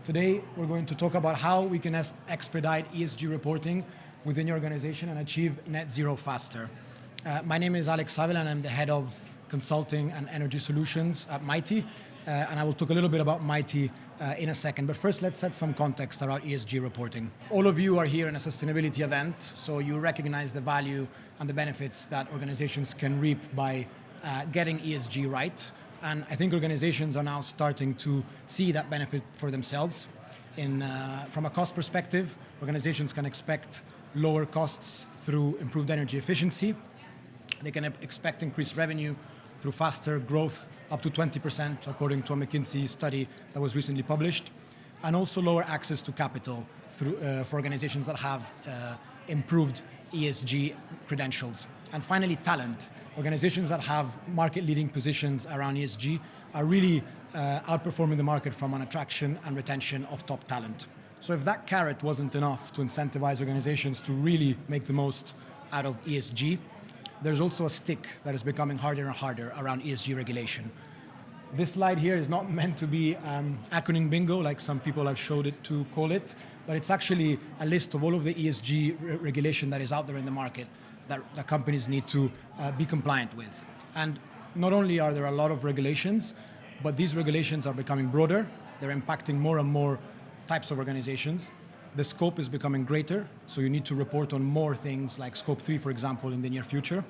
Today, we're going to talk about how we can expedite ESG reporting within your organization and achieve net zero faster. My name is Avila, and I'm the head of consulting and energy solutions at Mitie. And I will talk a little bit about Mitie in a second. But first, let's set some context around ESG reporting. All of you are here in a sustainability event, so you recognize the value and the benefits that organizations can reap by getting ESG right. And I think organizations are now starting to see that benefit for themselves. From a cost perspective, organizations can expect lower costs through improved energy efficiency. They can expect increased revenue through faster growth, up to 20%, according to a McKinsey study that was recently published, and also lower access to capital for organizations that have improved ESG credentials. And finally, talent. Organizations that have market-leading positions around ESG are really outperforming the market from an attraction and retention of top talent. So if that carrot wasn't enough to incentivize organizations to really make the most out of ESG, there's also a stick that is becoming harder and harder around ESG regulation. This slide here is not meant to be acronym bingo, like some people have showed it to call it, but it's actually a list of all of the ESG regulation that is out there in the market that companies need to be compliant with. And not only are there a lot of regulations, but these regulations are becoming broader. They're impacting more and more types of organizations. The scope is becoming greater, so you need to report on more things like Scope 3, for example, in the near future.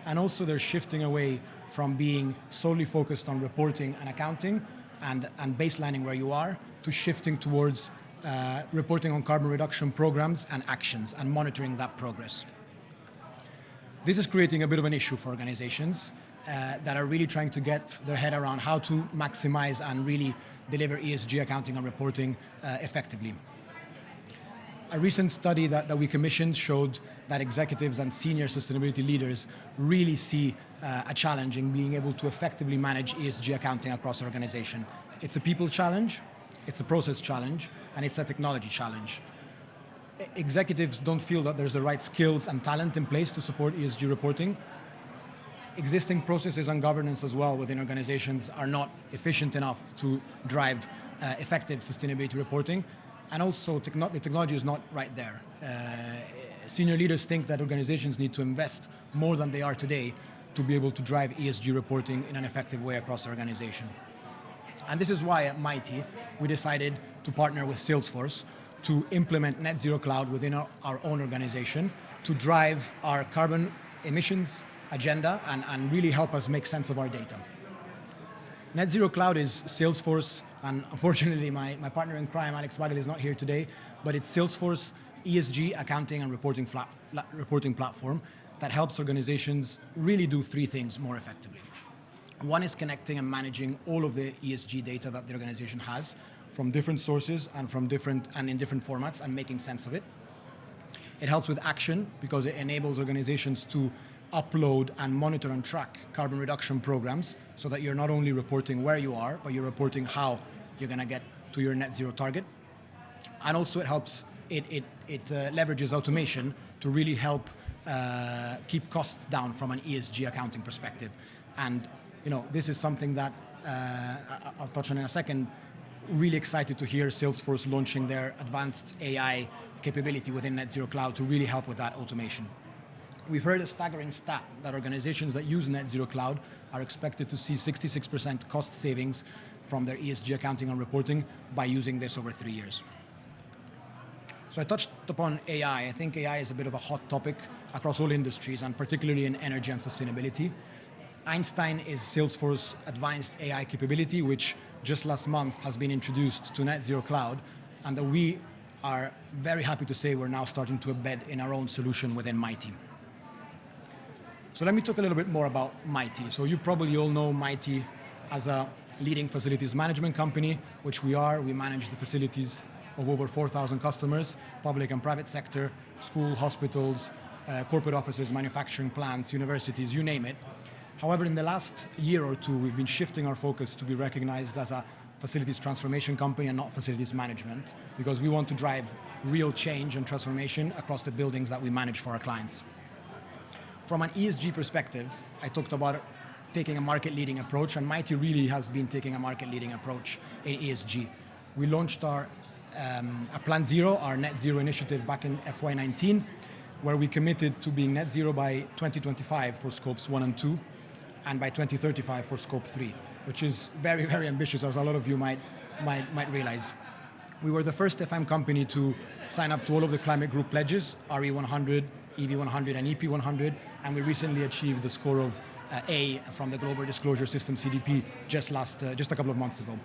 And also they're shifting away from being solely focused on reporting and accounting and baselining where you are, to shifting towards reporting on carbon reduction programs and actions and monitoring that progress. This is creating a bit of an issue for organizations that are really trying to get their head around how to maximize and really deliver ESG accounting and reporting effectively. A recent study that we commissioned showed that executives and senior sustainability leaders really see a challenge in being able to effectively manage ESG accounting across the organization. It's a people challenge, it's a process challenge, and it's a technology challenge. Executives don't feel that there's the right skills and talent in place to support ESG reporting. Existing processes and governance as well within organizations are not efficient enough to drive effective sustainability reporting. And also, the technology is not right there. Senior leaders think that organizations need to invest more than they are today to be able to drive ESG reporting in an effective way across the organization. And this is why at Mitie, we decided to partner with Salesforce to implement Net Zero Cloud within our own organization to drive our carbon emissions agenda and really help us make sense of our data. Net Zero Cloud is Salesforce, and unfortunately my partner in crime, Alex Badil, is not here today, but it's Salesforce ESG accounting and reporting platform that helps organizations really do three things more effectively. One is connecting and managing all of the ESG data that the organization has from different sources and in different formats, and making sense of it. It helps with action because it enables organizations to upload and monitor and track carbon reduction programs so that you're not only reporting where you are, but you're reporting how you're going to get to your net zero target. And also it helps, it leverages automation to really help keep costs down from an ESG accounting perspective. And this is something that I'll touch on in a second. Really excited to hear Salesforce launching their advanced AI capability within Net Zero Cloud to really help with that automation. We've heard a staggering stat that organizations that use Net Zero Cloud are expected to see 66% cost savings from their ESG accounting and reporting by using this over 3 years. So I touched upon AI. I think AI is a bit of a hot topic across all industries, and particularly in energy and sustainability. Einstein is Salesforce advanced AI capability, which just last month has been introduced to Net Zero Cloud, and that we are very happy to say we're now starting to embed in our own solution within Mitie. So let me talk a little bit more about Mitie. So you probably all know Mitie as a leading facilities management company, which we are. We manage the facilities of over 4,000 customers, public and private sector, school, hospitals, corporate offices, manufacturing plants, universities, you name it. However, in the last year or two, we've been shifting our focus to be recognized as a facilities transformation company and not facilities management, because we want to drive real change and transformation across the buildings that we manage for our clients. From an ESG perspective, I talked about taking a market-leading approach, and Mitie really has been taking a market-leading approach in ESG. we launched our Plan Zero, our net zero initiative back in FY19, where we committed to being net zero by 2025 for scopes 1 and 2, and by 2035 for scope 3, which is very, very ambitious, as a lot of you might realize. We were the first FM company to sign up to all of the climate group pledges, RE100, EV100, and EP100, and we recently achieved the score of A from the Global Disclosure System CDP just a couple of months ago.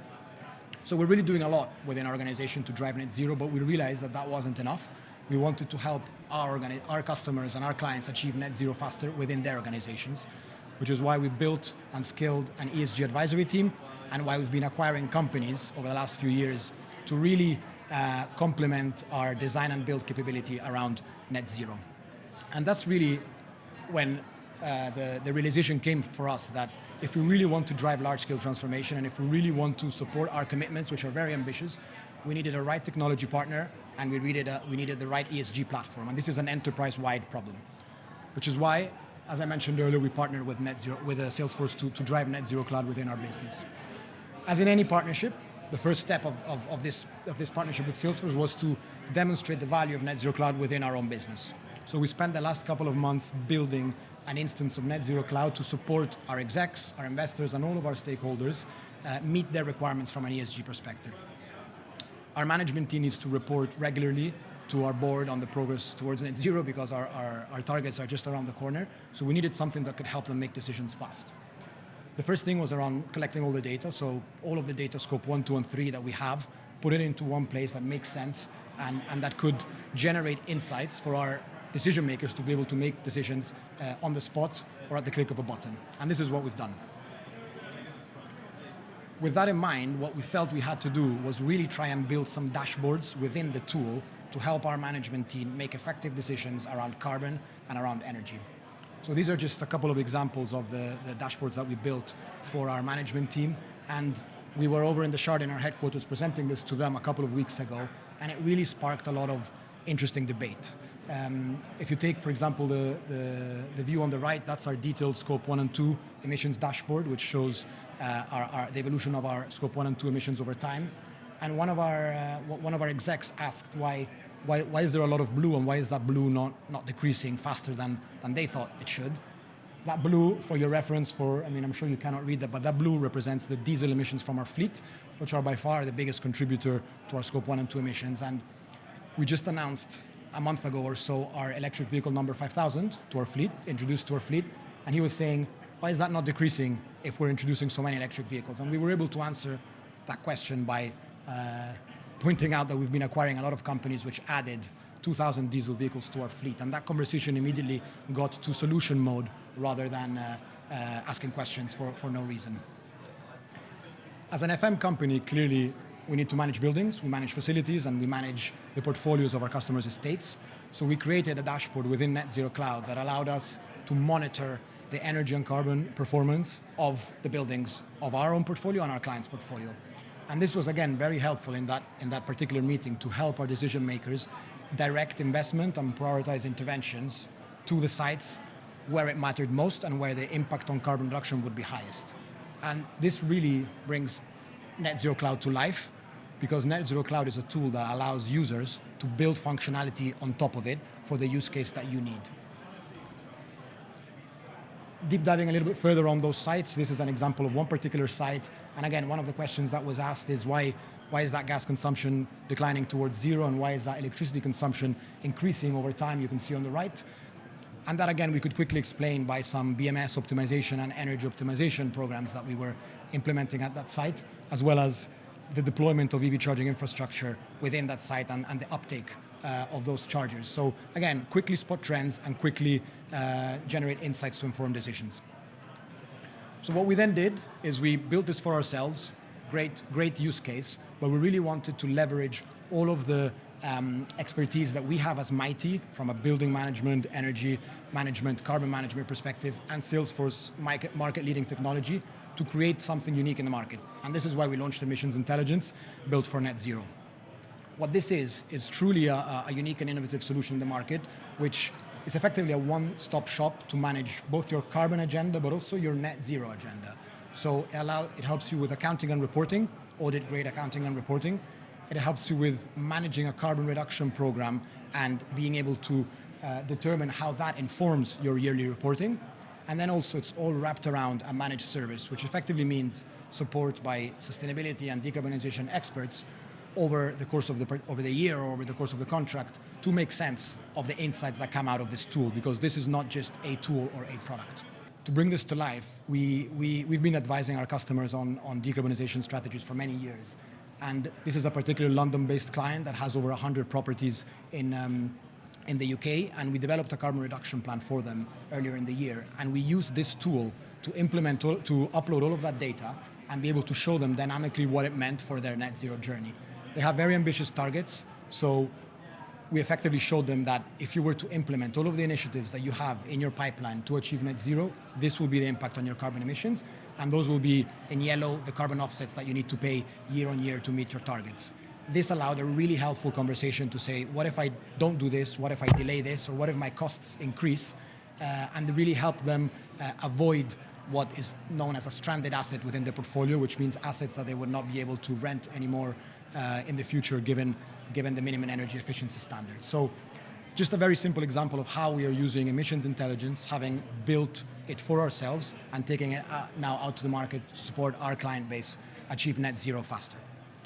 So we're really doing a lot within our organization to drive net zero, but we realized that wasn't enough. We wanted to help our customers and our clients achieve net zero faster within their organizations, which is why we built and scaled an ESG advisory team, and why we've been acquiring companies over the last few years to really complement our design and build capability around net zero. And that's really when the realization came for us that if we really want to drive large-scale transformation, and if we really want to support our commitments, which are very ambitious, we needed a right technology partner, and we needed the right ESG platform. And this is an enterprise-wide problem, which is why, as I mentioned earlier, we partnered with Salesforce to drive net zero cloud within our business. As in any partnership, the first step of this partnership with Salesforce was to demonstrate the value of net zero cloud within our own business. So we spent the last couple of months building an instance of net zero cloud to support our execs, our investors, and all of our stakeholders meet their requirements from an ESG perspective. Our management team needs to report regularly to our board on the progress towards net zero, because our targets are just around the corner. So we needed something that could help them make decisions fast. The first thing was around collecting all the data. So all of the data, scope 1, 2, and 3 that we have, put it into one place that makes sense and that could generate insights for our decision makers to be able to make decisions on the spot or at the click of a button. And this is what we've done. With that in mind, what we felt we had to do was really try and build some dashboards within the tool to help our management team make effective decisions around carbon and around energy. So these are just a couple of examples of the dashboards that we built for our management team. And we were over in the Shard in our headquarters presenting this to them a couple of weeks ago, and it really sparked a lot of interesting debate. If you take, for example, the view on the right, that's our detailed scope 1 and 2 emissions dashboard, which shows the evolution of our scope 1 and 2 emissions over time. And one of our execs asked why is there a lot of blue, and why is that blue not decreasing faster than they thought it should? That blue, for your reference, I'm sure you cannot read that, but that blue represents the diesel emissions from our fleet, which are by far the biggest contributor to our scope 1 and 2 emissions. And we just announced a month ago or so our electric vehicle number 5,000 to our fleet, introduced to our fleet, and he was saying, why is that not decreasing if we're introducing so many electric vehicles? And we were able to answer that question by pointing out that we've been acquiring a lot of companies which added 2,000 diesel vehicles to our fleet, and that conversation immediately got to solution mode rather than asking questions for no reason. As an FM company, clearly we need to manage buildings, we manage facilities, and we manage the portfolios of our customers' estates. So we created a dashboard within Net Zero Cloud that allowed us to monitor the energy and carbon performance of the buildings of our own portfolio and our clients' portfolio. And this was, again, very helpful in that particular meeting to help our decision makers direct investment and prioritize interventions to the sites where it mattered most and where the impact on carbon reduction would be highest. And this really brings Net Zero Cloud to life, because Net Zero Cloud is a tool that allows users to build functionality on top of it for the use case that you need. Deep diving a little bit further on those sites, this is an example of one particular site. And again, one of the questions that was asked is why is that gas consumption declining towards zero, and why is that electricity consumption increasing over time? You can see on the right. And that, again, we could quickly explain by some BMS optimization and energy optimization programs that we were implementing at that site, as well as the deployment of EV charging infrastructure within that site and the uptake of those chargers. So again, quickly spot trends and quickly generate insights to inform decisions. So what we then did is we built this for ourselves, great use case, but we really wanted to leverage all of the expertise that we have as Mitie from a building management, energy management, carbon management perspective, and Salesforce market-leading technology to create something unique in the market. And this is why we launched Emissions Intelligence, built for net zero. What this is truly a unique and innovative solution in the market, which is effectively a one-stop shop to manage both your carbon agenda, but also your net zero agenda. So it helps you with accounting and reporting, audit-grade accounting and reporting. It helps you with managing a carbon reduction program and being able to determine how that informs your yearly reporting. And then also it's all wrapped around a managed service, which effectively means support by sustainability and decarbonization experts over the course of the year or over the course of the contract to make sense of the insights that come out of this tool, because this is not just a tool or a product. To bring this to life, we've been advising our customers on decarbonization strategies for many years. And this is a particular London-based client that has over 100 properties in the UK, and we developed a carbon reduction plan for them earlier in the year. And we used this tool to upload all of that data and be able to show them dynamically what it meant for their net zero journey. They have very ambitious targets, so we effectively showed them that if you were to implement all of the initiatives that you have in your pipeline to achieve net zero, this will be the impact on your carbon emissions, and those will be in yellow, the carbon offsets that you need to pay year on year to meet your targets. This allowed a really helpful conversation to say, what if I don't do this? What if I delay this? Or what if my costs increase? And really help them avoid what is known as a stranded asset within the portfolio, which means assets that they would not be able to rent anymore in the future, given the minimum energy efficiency standards. So just a very simple example of how we are using emissions intelligence, having built it for ourselves and taking it now out to the market to support our client base achieve net zero faster.